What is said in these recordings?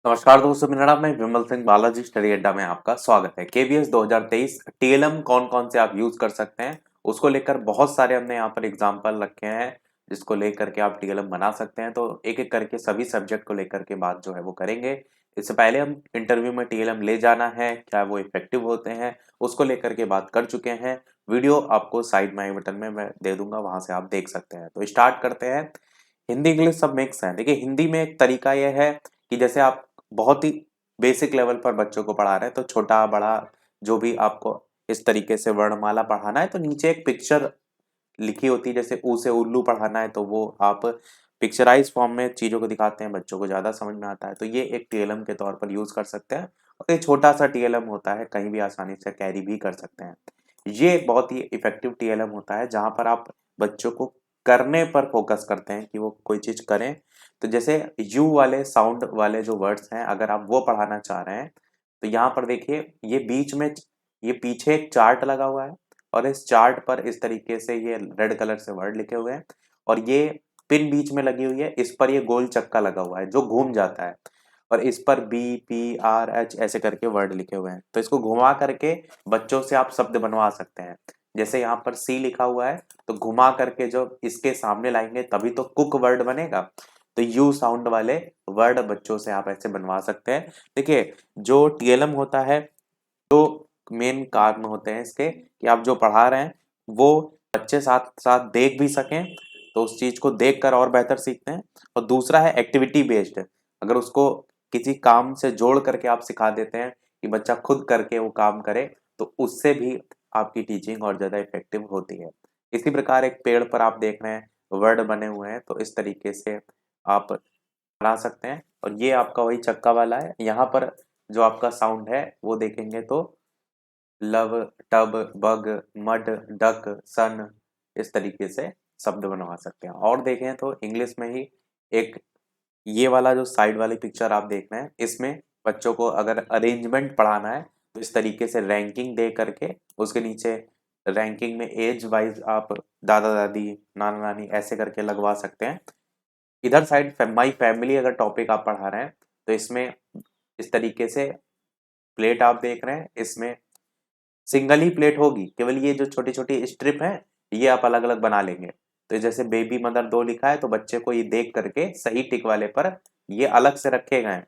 नमस्कार दोस्तों, मेरा नाम है विमल सिंह बालाजी। स्टडी अड्डा में आपका स्वागत है। केवीएस 2023 टीएलएम कौन कौन से आप यूज कर सकते हैं उसको लेकर बहुत सारे हमने यहाँ पर एग्जाम्पल रखे हैं जिसको लेकर के आप टीएलएम बना सकते हैं। तो एक एक करके सभी सब्जेक्ट को लेकर के बात जो है वो करेंगे। इससे पहले हम इंटरव्यू में टीएलएम ले जाना है, क्या वो इफेक्टिव होते हैं, उसको लेकर के बात कर चुके हैं। वीडियो आपको साइड में आई बटन में मैं दे दूंगा, वहां से आप देख सकते हैं। तो स्टार्ट करते हैं। हिंदी इंग्लिश सब मिक्स है। देखिए, हिंदी में एक तरीका यह है कि जैसे आप बहुत ही बेसिक लेवल पर बच्चों को पढ़ा रहे हैं तो छोटा बड़ा जो भी आपको इस तरीके से वर्णमाला पढ़ाना है तो नीचे एक पिक्चर लिखी होती है। जैसे ऊ से उल्लू पढ़ाना है तो वो आप पिक्चराइज फॉर्म में चीजों को दिखाते हैं, बच्चों को ज्यादा समझ में आता है। तो ये एक टीएलएम के तौर पर यूज कर सकते हैं। और ये छोटा सा टीएलएम होता है, कहीं भी आसानी से कैरी भी कर सकते हैं। ये बहुत ही इफेक्टिव टीएलएम होता है जहां पर आप बच्चों को करने पर फोकस करते हैं कि वो कोई चीज करें। तो जैसे यू वाले साउंड वाले जो वर्ड्स हैं, अगर आप वो पढ़ाना चाह रहे हैं तो यहाँ पर देखिए, ये बीच में, ये पीछे एक चार्ट लगा हुआ है और इस चार्ट पर इस तरीके से ये रेड कलर से वर्ड लिखे हुए हैं और ये पिन बीच में लगी हुई है। इस पर ये गोल चक्का लगा हुआ है जो घूम जाता है और इस पर बी पी आर एच ऐसे करके वर्ड लिखे हुए हैं। तो इसको घुमा करके बच्चों से आप शब्द बनवा सकते हैं। जैसे यहाँ पर सी लिखा हुआ है तो घुमा करके जो इसके सामने लाएंगे तभी तो कुक वर्ड बनेगा। तो यू साउंड वाले वर्ड बच्चों से आप ऐसे बनवा सकते हैं। देखिए, जो टीएलएम होता है, जो मेन कारण होते हैं इसके कि आप जो पढ़ा रहे हैं वो बच्चे साथ साथ देख भी सकें, तो उस चीज को देख कर और बेहतर सीखते हैं। और दूसरा है एक्टिविटी बेस्ड। अगर उसको किसी काम से जोड़ करके आप सिखा देते हैं कि बच्चा खुद करके वो काम करे, तो उससे भी आपकी टीचिंग और ज्यादा इफेक्टिव होती है। इसी प्रकार एक पेड़ पर आप देख रहे हैं वर्ड बने हुए हैं, तो इस तरीके से आप बना सकते हैं। और ये आपका वही चक्का वाला है। यहाँ पर जो आपका साउंड है वो देखेंगे तो love, tub, bug, mud, duck, sun, इस तरीके से शब्द बनवा सकते हैं। और देखें तो इंग्लिश में ही एक ये वाला जो साइड वाली पिक्चर आप देख रहे हैं, इसमें बच्चों को अगर अरेंजमेंट पढ़ाना है तो इस तरीके से रैंकिंग दे करके उसके नीचे रैंकिंग में एज वाइज आप दादा दादी, नाना नानी ऐसे करके लगवा सकते हैं। इधर साइड माई फैमिली अगर टॉपिक आप पढ़ा रहे हैं तो इसमें इस तरीके से प्लेट आप देख रहे हैं, इसमें सिंगल ही प्लेट होगी, केवल ये जो छोटी छोटी स्ट्रिप है ये आप अलग अलग बना लेंगे। तो जैसे बेबी मदर 2 लिखा है तो बच्चे को ये देख करके सही टिक वाले पर ये अलग से रखे गए हैं,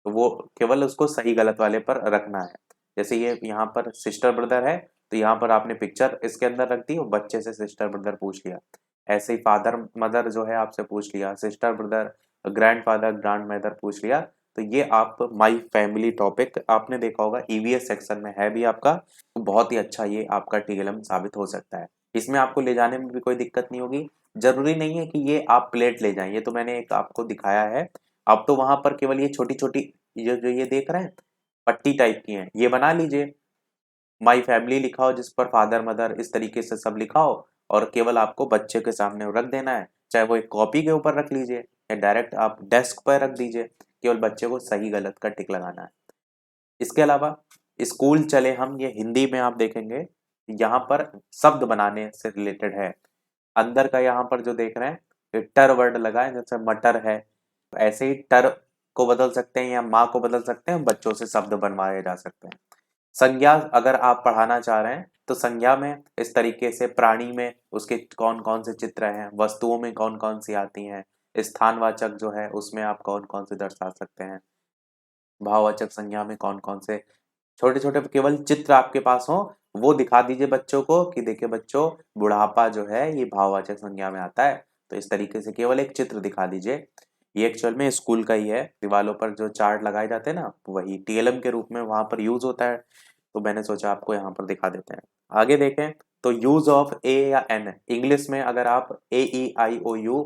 तो वो केवल उसको सही गलत वाले पर रखना है। जैसे ये यहाँ पर सिस्टर ब्रदर है तो यहाँ पर आपने पिक्चर इसके अंदर रख दी और बच्चे से सिस्टर ब्रदर पूछ लिया। ऐसे ही फादर मदर जो है आपसे पूछ लिया, sister brother, grand father grand mother पूछ लिया। तो ये आप माई फैमिली टॉपिक आपने देखा होगा ईवीएस सेक्शन में है भी आपका। तो बहुत ही अच्छा ये आपका टीएलएम साबित हो सकता है। इसमें आपको ले जाने में भी कोई दिक्कत नहीं होगी। जरूरी नहीं है कि ये आप प्लेट ले जाएं, ये तो मैंने एक आपको दिखाया है। आप तो वहां पर केवल ये छोटी छोटी जो जो ये देख रहे हैं पट्टी टाइप की हैं, ये बना लीजिए। माई फैमिली लिखा हो जिस पर फादर मदर इस तरीके से सब लिखा हो और केवल आपको बच्चे के सामने रख देना है। चाहे वो एक कॉपी के ऊपर रख लीजिए या डायरेक्ट आप डेस्क पर रख दीजिए, केवल बच्चे को सही गलत का टिक लगाना है। इसके अलावा स्कूल चले हम, ये हिंदी में आप देखेंगे यहाँ पर शब्द बनाने से रिलेटेड है। अंदर का यहाँ पर जो देख रहे हैं ये टर वर्ड लगा है, जैसे मटर है, तो ऐसे ही टर को बदल सकते हैं या माँ को बदल सकते हैं, बच्चों से शब्द बनवाए जा सकते हैं। संज्ञा अगर आप पढ़ाना चाह रहे हैं तो संज्ञा में इस तरीके से प्राणी में उसके कौन कौन से चित्र हैं, वस्तुओं में कौन कौन सी आती हैं, स्थानवाचक जो है उसमें आप कौन कौन से दर्शा सकते हैं, भाववाचक संज्ञा में कौन कौन से छोटे छोटे केवल चित्र आपके पास हो वो दिखा दीजिए बच्चों को कि देखिए बच्चों, बुढ़ापा जो है ये भाववाचक संज्ञा में आता है। तो इस तरीके से केवल एक चित्र दिखा दीजिए। ये एक्चुअल में स्कूल का ही है, दीवालों पर जो चार्ट लगाए जाते हैं ना वही टीएलएम के रूप में वहां पर यूज होता है। तो मैंने सोचा आपको यहाँ पर दिखा देते हैं। आगे देखें तो यूज ऑफ ए या एन, इंग्लिश में अगर आप ए ई आई ओ यू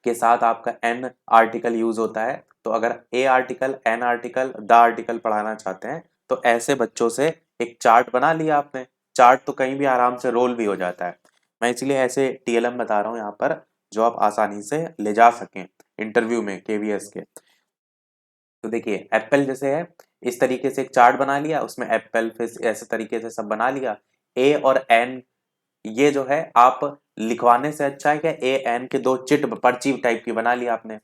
के साथ आपका एन आर्टिकल यूज होता है, तो अगर A article an article the article पढ़ाना चाहते हैं तो ऐसे बच्चों से एक चार्ट बना लिया आपने। चार्ट तो कहीं भी आराम से रोल भी हो जाता है। मैं इसलिए ऐसे टीएलएम बता रहा हूँ यहाँ पर जो आप आसानी से ले जा सकें इंटरव्यू में केवीएस के। तो देखिए एप्पल जैसे है, इस तरीके से एक चार्ट बना लिया, उसमें एप्पल फिर ऐसे तरीके से सब बना लिया। ए और एन ये जो है आप लिखवाने से अच्छा है कि ए एन के दो चिट पर्ची टाइप की बना लिया आपने।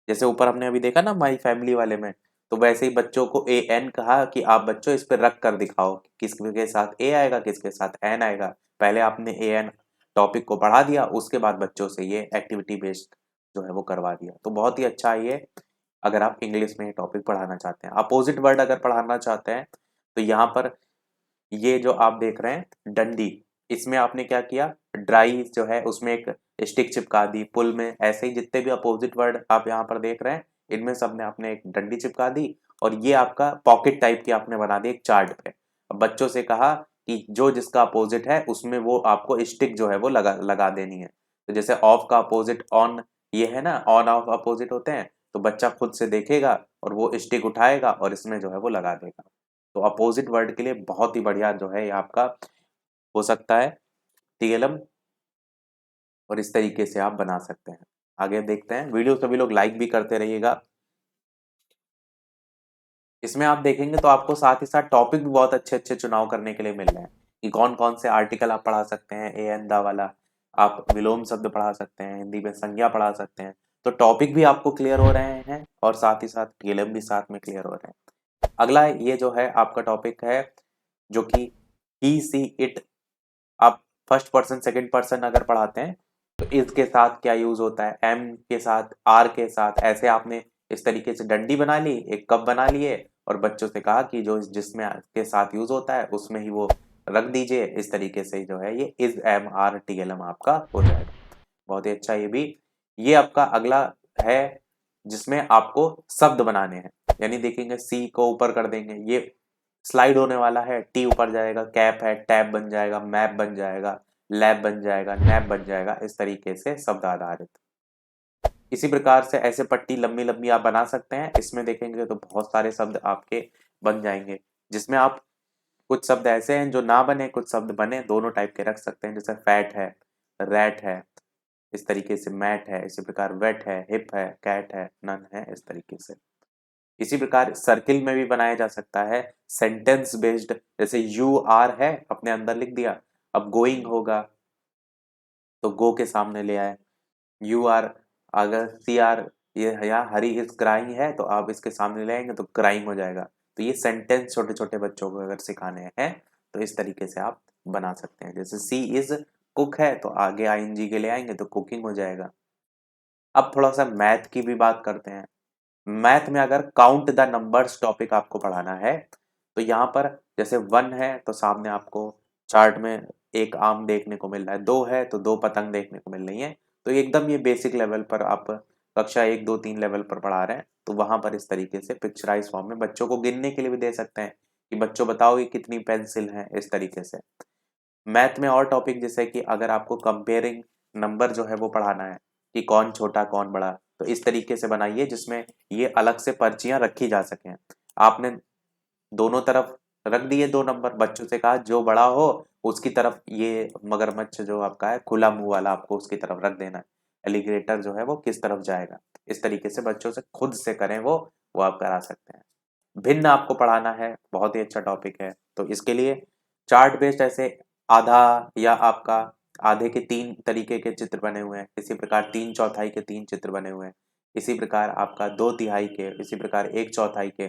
जैसे ऊपर हमने अभी देखा ना माई फैमिली वाले में, तो वैसे ही बच्चों को ए एन कहा कि आप बच्चों इस पे रख कर दिखाओ, किसके साथ ए आएगा किसके साथ एन आएगा। पहले आपने ए एन टॉपिक को पढ़ा दिया, उसके बाद बच्चों से ये एक्टिविटी बेस्ड जो है वो करवा दिया। तो बहुत ही अच्छा है ये, अगर आप इंग्लिश में ये टॉपिक पढ़ाना चाहते हैं। अपोजिट वर्ड अगर पढ़ाना चाहते हैं तो यहाँ पर ये जो आप देख रहे हैं डंडी, इसमें आपने क्या किया, ड्राई जो है उसमें एक स्टिक चिपका दी, पुल में ऐसे ही जितने भी अपोजिट वर्ड आप यहाँ पर देख रहे हैं इनमें सब में आपने एक डंडी चिपका दी, और ये आपका पॉकेट टाइप की आपने बना दी एक चार्ट पे। अब बच्चों से कहा कि जो जिसका अपोजिट है उसमें वो आपको स्टिक जो है वो लगा लगा देनी है। तो जैसे ऑफ का अपोजिट ऑन, ये है ना, ऑन ऑफ अपोजिट होते हैं, तो बच्चा खुद से देखेगा और वो स्टिक उठाएगा और इसमें जो है वो लगा देगा। तो अपोजिट वर्ड के लिए बहुत ही बढ़िया जो है ये आपका हो सकता है टीएलएम, और इस तरीके से आप बना सकते हैं। आगे देखते हैं, वीडियो सभी लोग लाइक भी करते रहिएगा। इसमें आप देखेंगे तो आपको साथ ही साथ टॉपिक भी बहुत अच्छे अच्छे चुनाव करने के लिए मिल रहे हैं कि कौन कौन से आर्टिकल आप पढ़ा सकते हैं, ए एन दा वाला, आप विलोम शब्द पढ़ा सकते हैं, हिंदी में संज्ञा पढ़ा सकते हैं। तो टॉपिक भी आपको क्लियर हो रहे हैं और साथ ही साथ टीएलएम भी साथ में क्लियर हो रहे हैं। अगला ये जो है आपका टॉपिक है जो कि ही सी इट, आप फर्स्ट पर्सन सेकंड पर्सन अगर पढ़ाते हैं तो इसके साथ क्या यूज होता है, एम के साथ, आर के साथ, ऐसे आपने इस तरीके से डंडी बना ली, एक कप बना लिए और बच्चों से कहा कि जो जिसमें के साथ यूज होता है उसमें ही वो रख दीजिए। इस तरीके से जो है ये is M R T L M आपका हो जाएगा। बहुत ही अच्छा ये भी। ये आपका अगला है जिसमें आपको शब्द बनाने हैं, यानी देखेंगे सी को ऊपर कर देंगे, ये स्लाइड होने वाला है, टी ऊपर जाएगा, कैप है, टैब बन जाएगा, मैप बन जाएगा, लैब बन जाएगा, नैप बन जाएगा, इस तरीके से शब्द आधारित। इसी प्रकार से ऐसे पट्टी लंबी लंबी आप बना सकते हैं, इसमें देखेंगे तो बहुत सारे शब्द आपके बन जाएंगे, जिसमें आप कुछ शब्द ऐसे हैं जो ना बने, कुछ शब्द बने, दोनों टाइप के रख सकते हैं। जैसे फैट है, रैट है, इस तरीके से मैट है, इसी प्रकार वेट है, हिप है, कैट है, नन है, इस तरीके से। इसी प्रकार सर्किल में भी बनाया जा सकता है सेंटेंस बेस्ड, जैसे यू आर है अपने अंदर लिख दिया, अब गोइंग होगा तो गो के सामने ले आए, यू आर, अगर सी आर ये या हरी इज क्राइंग है तो आप इसके सामने ले आएंगे तो क्राइंग हो जाएगा। तो ये सेंटेंस छोटे छोटे बच्चों को अगर सिखाने हैं तो इस तरीके से आप बना सकते हैं। जैसे सी इज कुक है तो आगे आईएनजी के ले आएंगे तो कुकिंग हो जाएगा। अब थोड़ा सा मैथ की भी बात करते हैं। मैथ में अगर काउंट द नंबर्स टॉपिक आपको पढ़ाना है तो यहाँ पर जैसे 1 है तो सामने आपको चार्ट में एक आम देखने को मिल रहा है, 2 है तो 2 पतंग देखने को मिल रही है। तो एकदम ये बेसिक लेवल पर आप कक्षा 1 2 3 लेवल पर पढ़ा रहे हैं तो वहां पर इस तरीके से पिक्चराइज फॉर्म में बच्चों को गिनने के लिए भी दे सकते हैं कि बच्चों बताओ ये कितनी पेंसिल है, इस तरीके से। मैथ में और टॉपिक जैसे कि अगर आपको कंपेयरिंग नंबर जो है वो पढ़ाना है कि कौन छोटा कौन बड़ा, तो इस तरीके से बनाइए जिसमें ये अलग से पर्चियां रखी जा सकें। आपने दोनों तरफ रख दिए 2 नंबर, बच्चों से कहा जो बड़ा हो उसकी तरफ ये मगरमच्छ जो आपका है खुला मुंह वाला आपको उसकी तरफ रख देना है, एलिगेटर जो है वो किस तरफ जाएगा, इस तरीके से बच्चों से खुद से करें वो आप करा सकते हैं। भिन्न आपको पढ़ाना है, बहुत ही अच्छा टॉपिक है, तो इसके लिए चार्ट बेस्ड ऐसे आधा या आपका आधे के 3 तरीके के चित्र बने हुए हैं, इसी प्रकार 3 चौथाई के 3 चित्र बने हुए हैं, इसी प्रकार आपका 2 तिहाई के, इसी प्रकार 1 चौथाई के,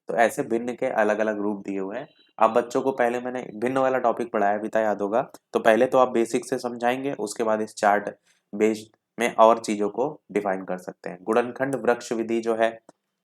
तो ऐसे भिन्न के अलग अलग रूप दिए हुए हैं। आप बच्चों को पहले मैंने भिन्न वाला टॉपिक पढ़ाया भी था, याद होगा, तो पहले तो आप बेसिक से समझाएंगे, उसके बाद इस चार्ट बेस्ड में और चीजों को डिफाइन कर सकते हैं। गुणनखंड वृक्ष विधि जो है,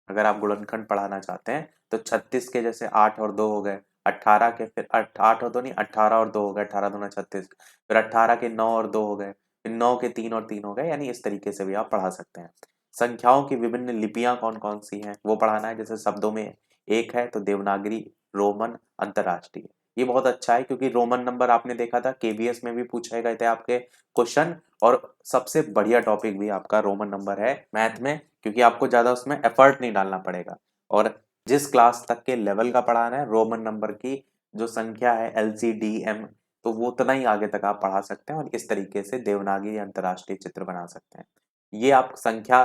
अगर आप गुणनखंड पढ़ाना चाहते हैं तो 36 के जैसे 8 और 2 हो गए, 18 के फिर 8 और 2 नहीं, 18 और 2 हो गए, 18 दूना 36, फिर 18 के 9 और 2 हो गए, फिर 9 के 3 और 3 हो गए, यानी इस तरीके से भी आप पढ़ा सकते हैं। संख्याओं की विभिन्न लिपियां कौन कौन सी हैं वो पढ़ाना है, जैसे शब्दों में एक है तो देवनागरी, रोमन, अंतरराष्ट्रीय। ये बहुत अच्छा है क्योंकि रोमन नंबर आपने देखा था केवीएस में भी पूछे गए थे आपके क्वेश्चन, और सबसे बढ़िया टॉपिक भी आपका रोमन नंबर है मैथ में, क्योंकि आपको ज्यादा उसमें एफर्ट नहीं डालना पड़ेगा। और जिस क्लास तक के लेवल का पढ़ाना है, रोमन नंबर की जो संख्या है LCDM, तो वो उतना ही आगे तक आप पढ़ा सकते हैं और इस तरीके से देवनागरी अंतरराष्ट्रीय चित्र बना सकते हैं। ये आप संख्या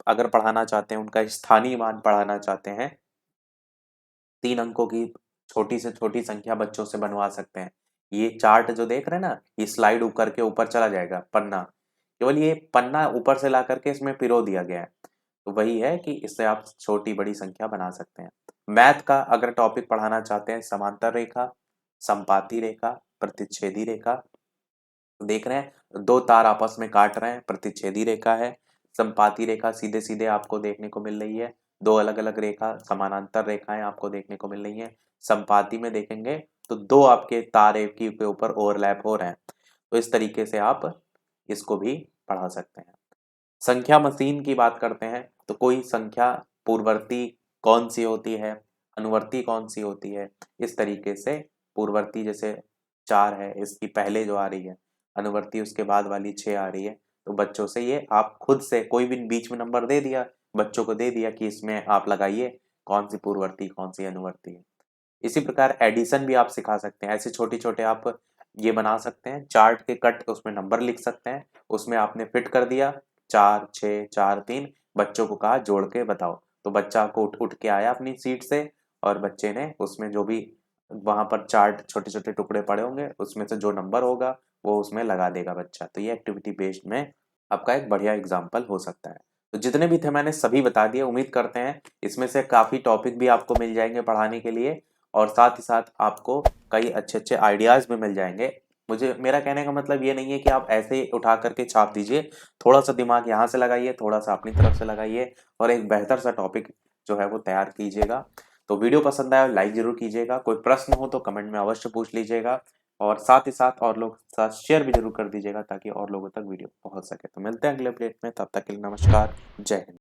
अगर पढ़ाना चाहते हैं, उनका स्थानीय मान पढ़ाना चाहते हैं, 3 अंकों की छोटी से छोटी संख्या बच्चों से बनवा सकते हैं। ये चार्ट जो देख रहे हैं ना, ये स्लाइड करके ऊपर चला जाएगा पन्ना, केवल ये पन्ना ऊपर से ला करके इसमें पिरो दिया गया है। तो वही है कि इससे आप छोटी बड़ी संख्या बना सकते हैं। मैथ का अगर टॉपिक पढ़ाना चाहते हैं, समांतर रेखा, समपाती रेखा, प्रतिच्छेदी रेखा, देख रहे हैं दो तार आपस में काट रहे हैं, प्रतिच्छेदी रेखा है। समपाती रेखा सीधे सीधे आपको देखने को मिल रही है, दो अलग अलग रेखा समानांतर रेखाएं आपको देखने को मिल रही हैं। समपाती में देखेंगे तो दो आपके तार एक ही के ऊपर ओवरलैप हो रहे हैं। तो इस तरीके से आप इसको भी पढ़ा सकते हैं। संख्या मशीन की बात करते हैं तो कोई संख्या पूर्ववर्ती कौन सी होती है, अनुवर्ती कौन सी होती है, इस तरीके से पूर्ववर्ती जैसे 4 है, इसकी पहले जो आ रही है, अनुवर्ती उसके बाद वाली 6 आ रही है। तो बच्चों से ये आप खुद से कोई भी बीच में नंबर दे दिया, बच्चों को दे दिया कि इसमें आप लगाइए कौन सी पूर्ववर्ती कौन सी अनुवर्ती है। इसी प्रकार एडिशन भी आप सिखा सकते हैं, ऐसे छोटे छोटे आप ये बना सकते हैं, चार्ट के कट उसमें नंबर लिख सकते हैं, उसमें आपने फिट कर दिया 4 6 4 3, बच्चों को कहा जोड़ के बताओ, तो बच्चा को उठ उठ के आया अपनी सीट से और बच्चे ने उसमें जो भी वहां पर चार्ट छोटे छोटे टुकड़े पड़े होंगे उसमें से जो नंबर होगा वो उसमें लगा देगा बच्चा। तो ये एक्टिविटी बेस्ड में आपका एक बढ़िया एग्जाम्पल हो सकता है। तो जितने भी थे मैंने सभी बता दिए, उम्मीद करते हैं इसमें से काफ़ी टॉपिक भी आपको मिल जाएंगे पढ़ाने के लिए और साथ ही साथ आपको कई अच्छे अच्छे आइडियाज़ भी मिल जाएंगे। मुझे मेरा कहने का मतलब ये नहीं है कि आप ऐसे ही उठा करके छाप दीजिए, थोड़ा सा दिमाग यहाँ से लगाइए, थोड़ा सा अपनी तरफ से लगाइए और एक बेहतर सा टॉपिक जो है वो तैयार कीजिएगा। तो वीडियो पसंद आया लाइक जरूर कीजिएगा, कोई प्रश्न हो तो कमेंट में अवश्य पूछ लीजिएगा और साथ ही साथ और लोग साथ शेयर भी जरूर कर दीजिएगा ताकि और लोगों तक वीडियो पहुंच सके। तो मिलते हैं अगले अपडेट में, तब तक के लिए नमस्कार, जय हिंद।